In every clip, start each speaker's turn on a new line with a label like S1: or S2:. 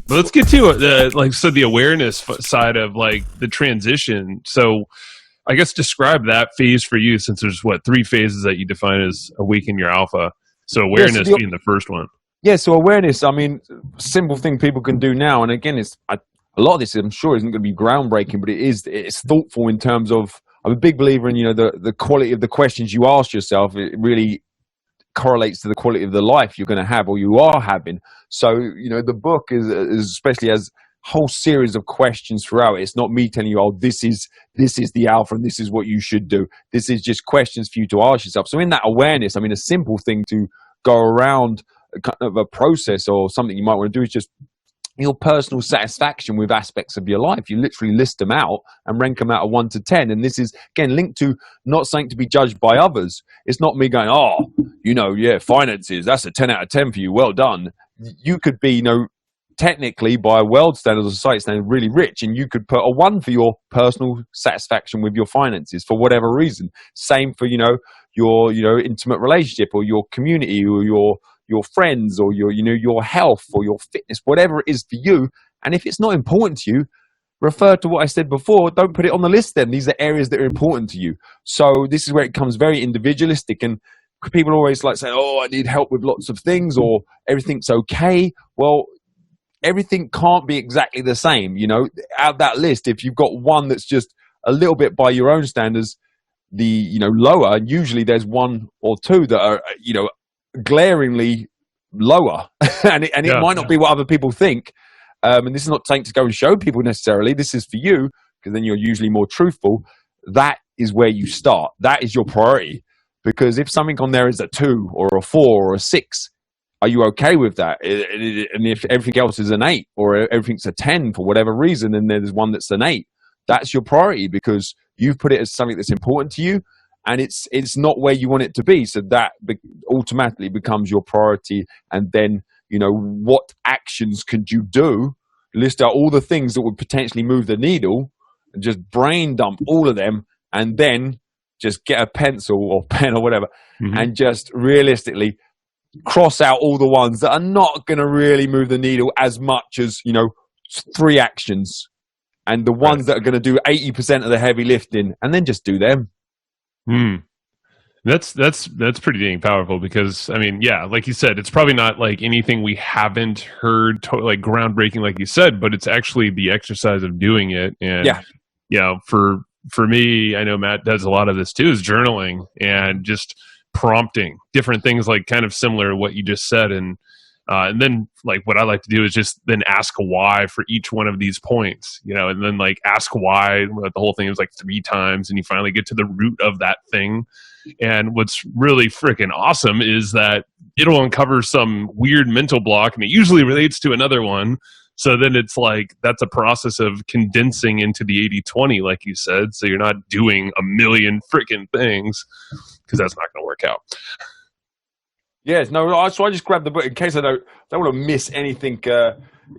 S1: But let's get to the awareness side of like the transition. So I guess describe that phase for you, since there's three phases that you define as awaken your alpha. So awareness being the first one.
S2: Yeah, so awareness, I mean, simple thing people can do now. And again, a lot of this, I'm sure, isn't going to be groundbreaking, but it's thoughtful in terms of, I'm a big believer in, the quality of the questions you ask yourself. It really correlates to the quality of the life you're going to have or you are having. So, the book is especially has a whole series of questions throughout. It's not me telling you, oh, this is the alpha and this is what you should do. This is just questions for you to ask yourself. So in that awareness, I mean, a simple thing to go around kind of a process or something you might want to do is just your personal satisfaction with aspects of your life. You literally list them out and rank them out of 1 to 10. And this is, again, linked to not something to be judged by others. It's not me going, oh, finances, that's a 10 out of 10 for you. Well done. You could be, technically by world standards or society standards, really rich. And you could put a 1 for your personal satisfaction with your finances for whatever reason. Same for, your intimate relationship or your community or your friends or your health or your fitness, whatever it is for you. And if it's not important to you, refer to what I said before. Don't put it on the list then. These are areas that are important to you. So this is where it becomes very individualistic, and people always like say, oh, I need help with lots of things or everything's okay. Well, everything can't be exactly the same. Out of that list, if you've got one that's just a little bit by your own standards, lower, usually there's 1 or 2 that are, glaringly lower. and it might not be what other people think. And this is not saying to go and show people necessarily. This is for you, because then you're usually more truthful. That is where you start. That is your priority. Because if something on there is a 2 or a 4 or a 6, are you okay with that? And if everything else is an 8 or everything's a 10 for whatever reason, and there's one that's an 8, that's your priority because you've put it as something that's important to you, and it's not where you want it to be. So that automatically becomes your priority. And then, what actions could you do? List out all the things that would potentially move the needle and just brain dump all of them, and then just get a pencil or pen or whatever, and just realistically cross out all the ones that are not going to really move the needle as much as, 3 actions, and the ones that are going to do 80% of the heavy lifting, and then just do them.
S1: That's pretty dang powerful, because I mean, yeah, like you said, it's probably not like anything we haven't heard like groundbreaking, like you said, but it's actually the exercise of doing it. And for me, I know Matt does a lot of this too, is journaling and just prompting different things, like kind of similar to what you just said. And then like what I like to do is just then ask why for each one of these points, and then like ask why. The whole thing is like 3 times, and you finally get to the root of that thing. And what's really freaking awesome is that it'll uncover some weird mental block, and it usually relates to another one. So then it's like, that's a process of condensing into the 80-20, like you said. So you're not doing a million freaking things, because that's not going to work out.
S2: Yes, no. So I just grabbed the book in case I don't want to miss anything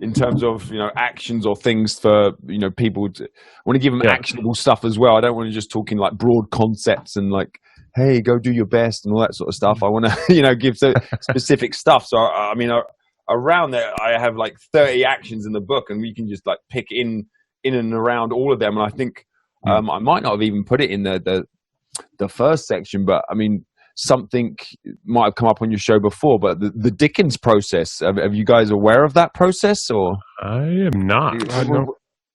S2: in terms of actions or things for people. I want to give them actionable stuff as well. I don't want to just talking like broad concepts and like, hey, go do your best and all that sort of stuff. I want to give specific stuff. So I mean, around there, I have like 30 actions in the book, and we can just like pick in and around all of them. And I think I might not have even put it in the first section, but I mean, something might have come up on your show before, but the Dickens process, have you guys aware of that process? Or
S1: I am not.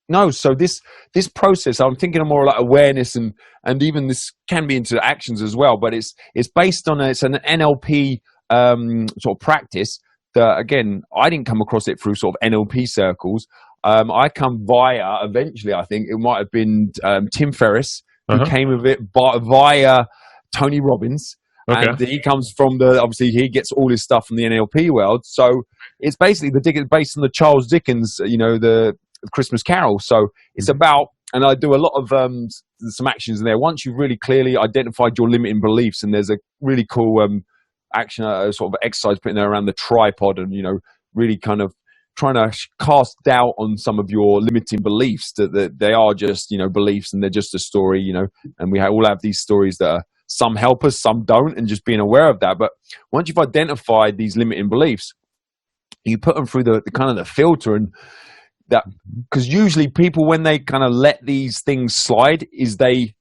S2: No. So this process, I'm thinking of more like awareness, and even this can be into actions as well, but it's based on it's an NLP sort of practice that, again, I didn't come across it through sort of NLP circles. I come via, eventually, I think it might have been Tim Ferriss who came with it via Tony Robbins. Okay. And he comes from obviously he gets all his stuff from the NLP world. So it's basically based on the Charles Dickens, the Christmas Carol. So it's about, and I do a lot of some actions in there. Once you've really clearly identified your limiting beliefs, and there's a really cool action, sort of exercise putting there around the tripod, and really kind of trying to cast doubt on some of your limiting beliefs, that they are just beliefs, and they're just a story, and we all have these stories that are, some help us, some don't, and just being aware of that. But once you've identified these limiting beliefs, you put them through the kind of the filter, and that, because usually people, when they kind of let these things slide, is they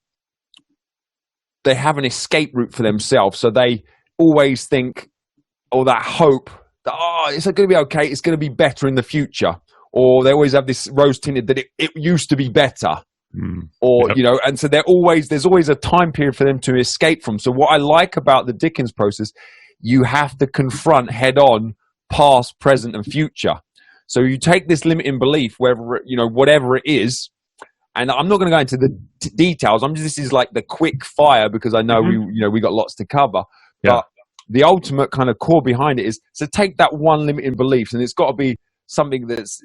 S2: have an escape route for themselves. So they always think, or that hope that, oh, it's going to be okay, it's going to be better in the future. Or they always have this rose tinted that it used to be better. Or,
S1: Yep.
S2: you know, and so there's always a time period for them to escape from. So what I like about the Dickens process, you have to confront head on past, present, and future. So you take this limiting belief, whatever it is, and I'm not going to go into the details. This is like the quick fire, because I know we got lots to cover.
S1: Yeah.
S2: But the ultimate kind of core behind it is, so take that one limiting belief, and it's got to be something that's,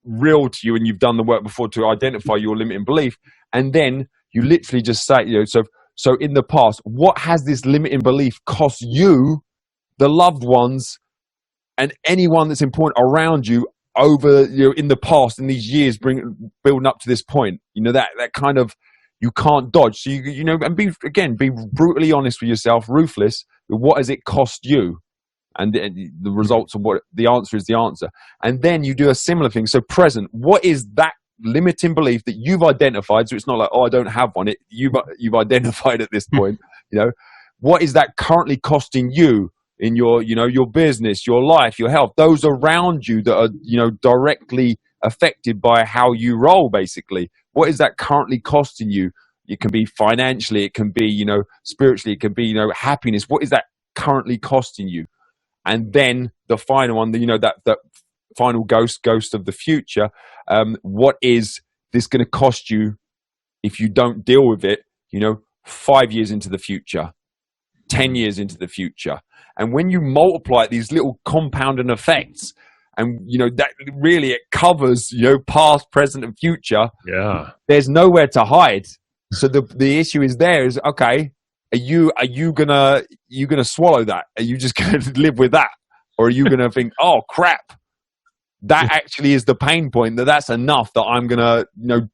S2: real to you, and you've done the work before to identify your limiting belief, and then you literally just say, so in the past, what has this limiting belief cost you, the loved ones, and anyone that's important around you over, in the past, in these years, building up to this point, that kind of, you can't dodge. So and be brutally honest with yourself, ruthless. What has it cost you? And the results of what the answer is the answer. And then you do a similar thing. So present, what is that limiting belief that you've identified? So it's not like, oh, I don't have one. You've identified at this point, what is that currently costing you in your, your business, your life, your health, those around you that are, directly affected by how you roll, basically. What is that currently costing you? It can be financially, it can be, spiritually, it can be, happiness. What is that currently costing you? And then the final one, that final ghost of the future. What is this going to cost you if you don't deal with it, 5 years into the future, 10 years into the future? And when you multiply these little compounding effects, and, that really, it covers, past, present, and future.
S1: Yeah.
S2: There's nowhere to hide. So the issue is okay, Are you gonna swallow that? Are you just gonna live with that, or are you gonna think, oh crap, that actually is the pain point? That's enough. That I'm gonna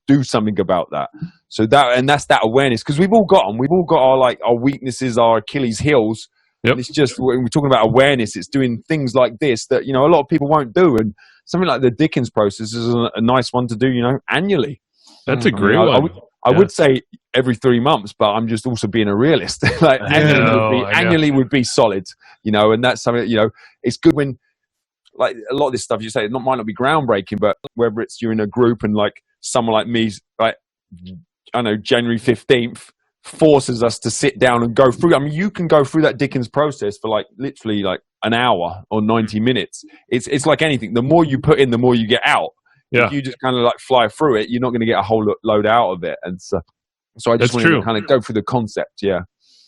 S2: do something about that. So that's that awareness, because we've all got them. We've all got our weaknesses, our Achilles heels.
S1: Yep.
S2: And it's just, when we're talking about awareness, it's doing things like this that a lot of people won't do, and something like the Dickens process is a nice one to do annually.
S1: That's a great one.
S2: I would say every 3 months, but I'm just also being a realist. Like annually would be solid, and that's something, it's good when, like, a lot of this stuff you say, it might not be groundbreaking, but whether it's you're in a group and like someone like me, like, I know January 15th forces us to sit down and go through. I mean, you can go through that Dickens process for literally an hour or 90 minutes. It's like anything. The more you put in, the more you get out.
S1: Yeah.
S2: If you just kind of fly through it, you're not going to get a whole load out of it. And so I just want to kind of go through the concept. Yeah.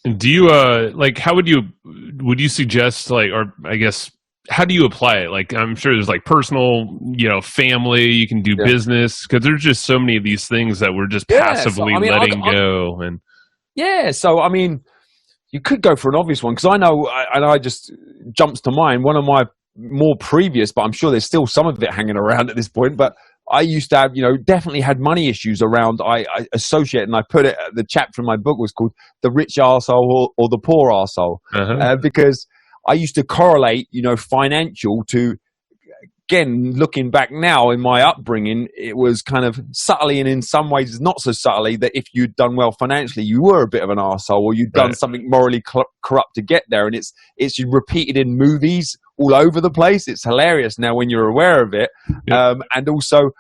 S1: And do you how would you suggest, or I guess, how do you apply it? Like, I'm sure there's personal, family, you can do business, because there's just so many of these things that we're just passively letting go. And
S2: so I mean, you could go for an obvious one, because I know, and I just jumps to mind, one of my more previous, but I'm sure there's still some of it hanging around at this point, but I used to have, definitely had money issues around. I associate, and I put it, the chapter in my book was called The Rich Arsehole or the Poor Arsehole, because I used to correlate, financial to, again, looking back now in my upbringing, it was kind of subtly, and in some ways not so subtly, that if you'd done well financially, you were a bit of an arsehole, or you'd done something morally corrupt to get there. And it's repeated in movies all over the place. It's hilarious now when you're aware of it. Yep. And also,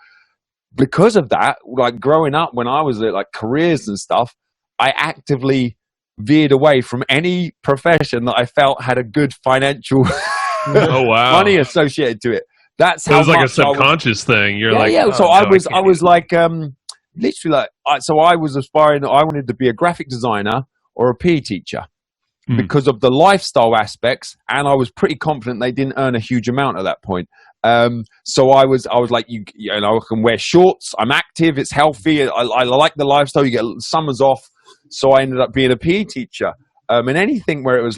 S2: because of that, like growing up when I was at careers and stuff, I actively veered away from any profession that I felt had a good financial money associated to it. That's how
S1: it was a subconscious thing. You're
S2: So I was literally so I was aspiring. I wanted to be a graphic designer or a PE teacher because of the lifestyle aspects, and I was pretty confident they didn't earn a huge amount at that point. So I was like, I can wear shorts. I'm active. It's healthy. I like the lifestyle. You get summers off. So I ended up being a PE teacher. And anything where it was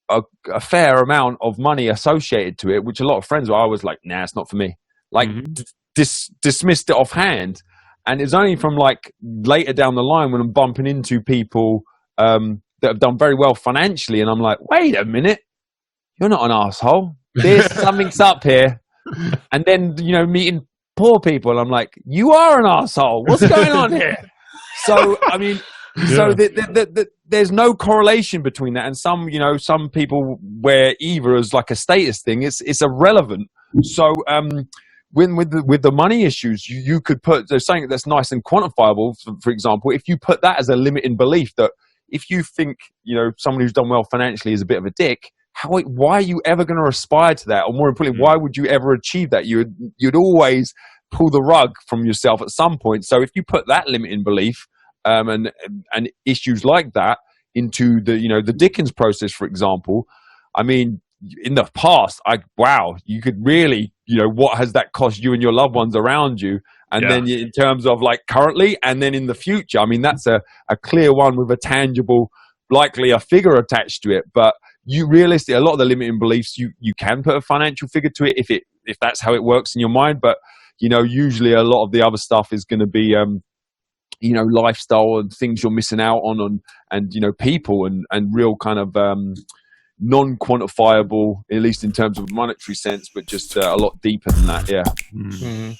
S2: a fair amount of money associated to it, which a lot of friends were, I was like, nah, it's not for me. Dismissed it offhand. And it's only from later down the line when I'm bumping into people that have done very well financially, and I'm like, wait a minute, you're not an asshole. There's something's up here. And then, you know, meeting poor people, I'm like, you are an asshole. What's going on here? So, I mean, there's no correlation between that. And some people wear either as like a status thing. It's irrelevant. So, with the money issues, you could put, there's something that's nice and quantifiable. For example, if you put that as a limiting belief, that if you think, you know, someone who's done well financially is a bit of a dick, why are you ever going to aspire to that? Or more importantly, why would you ever achieve that? You'd always pull the rug from yourself at some point. So if you put that limiting belief and issues like that into the Dickens process, for example, I mean, in the past, you could really, what has that cost you and your loved ones around you? And then in terms of like currently, and then in the future, I mean, that's a clear one with a tangible, likely a figure attached to it. But you realistically, a lot of the limiting beliefs, you can put a financial figure to it if that's how it works in your mind. But, usually a lot of the other stuff is going to be, lifestyle and things you're missing out on and people and real kind of non-quantifiable, at least in terms of monetary sense, but just a lot deeper than that. Yeah.
S3: Mm-hmm.